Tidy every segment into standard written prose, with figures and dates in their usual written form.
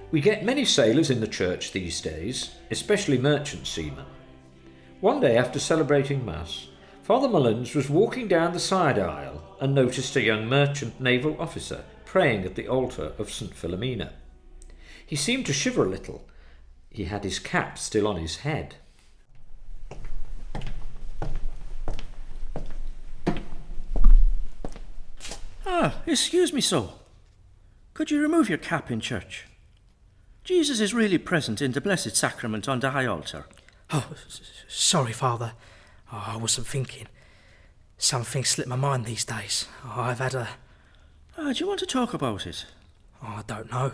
We get many sailors in the church these days, especially merchant seamen. One day after celebrating Mass, Father Mullins was walking down the side aisle and noticed a young merchant naval officer praying at the altar of St Philomena. He seemed to shiver a little. He had his cap still on his head. Excuse me, sir. Could you remove your cap in church? Jesus is really present in the Blessed Sacrament on the high altar. Sorry, Father. I wasn't thinking. Something slipped my mind these days. I've had a... Do you want to talk about it? I don't know.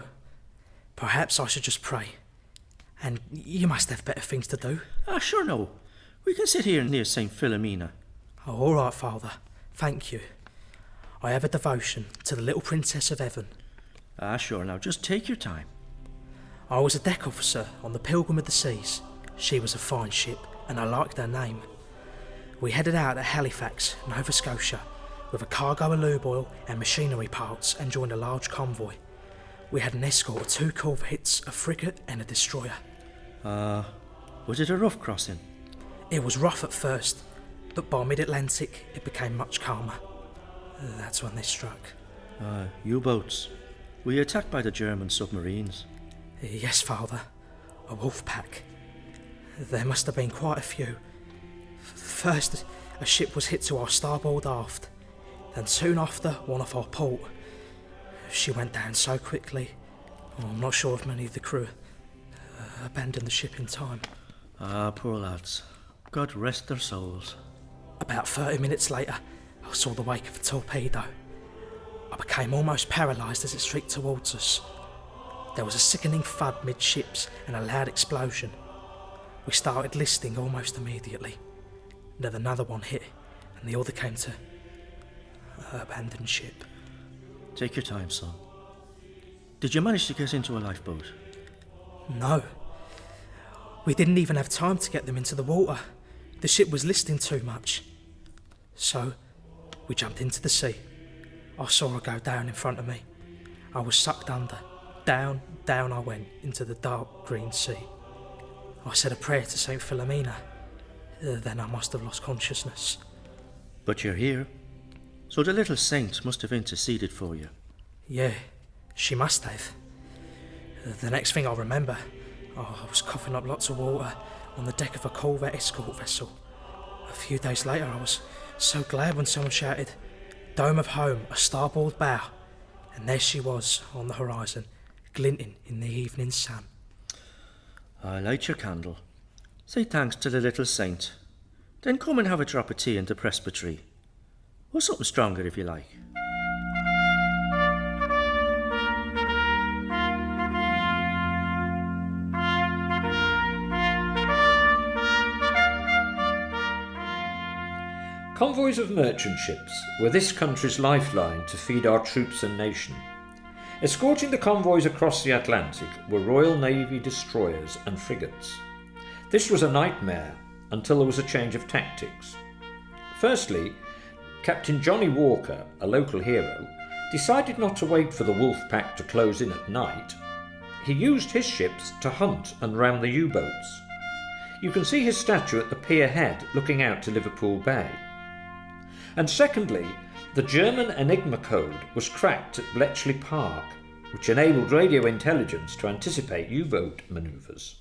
Perhaps I should just pray. And you must have better things to do. Sure no. We can sit here near St Philomena. All right, Father. Thank you. I have a devotion to the little Princess of Heaven. Sure, now just take your time. I was a deck officer on the Pilgrim of the Seas. She was a fine ship, and I liked her name. We headed out at Halifax, Nova Scotia, with a cargo of lube oil and machinery parts, and joined a large convoy. We had an escort of 2 corvettes, a frigate and a destroyer. Was it a rough crossing? It was rough at first, but by mid-Atlantic it became much calmer. That's when they struck. U-boats. Were you attacked by the German submarines? Yes, Father. A wolf pack. There must have been quite a few. First, a ship was hit to our starboard aft. Then soon after, one off our port. She went down so quickly, I'm not sure if many of the crew abandoned the ship in time. Poor lads. God rest their souls. About 30 minutes later, I saw the wake of a torpedo. I became almost paralysed as it streaked towards us. There was a sickening thud midships and a loud explosion. We started listing almost immediately. Then another one hit, and the order came to abandon ship. Take your time, son. Did you manage to get into a lifeboat? No. We didn't even have time to get them into the water. The ship was listing too much. So, we jumped into the sea. I saw her go down in front of me. I was sucked under. Down I went into the dark green sea. I said a prayer to St Philomena. Then I must have lost consciousness. But you're here. So the little saint must have interceded for you. Yeah, she must have. The next thing I remember, I was coughing up lots of water on the deck of a corvette escort vessel. A few days later, I was so glad when someone shouted, "Dome of home, a starboard bow." And there she was on the horizon, glinting in the evening sun. Light your candle. Say thanks to the little saint. Then come and have a drop of tea in the presbytery. Or something stronger if you like. Convoys of merchant ships were this country's lifeline to feed our troops and nation. Escorting the convoys across the Atlantic were Royal Navy destroyers and frigates. This was a nightmare until there was a change of tactics. Firstly, Captain Johnny Walker, a local hero, decided not to wait for the wolf pack to close in at night. He used his ships to hunt and ram the U-boats. You can see his statue at the pier head looking out to Liverpool Bay. And secondly, the German Enigma code was cracked at Bletchley Park, which enabled radio intelligence to anticipate U-boat manoeuvres.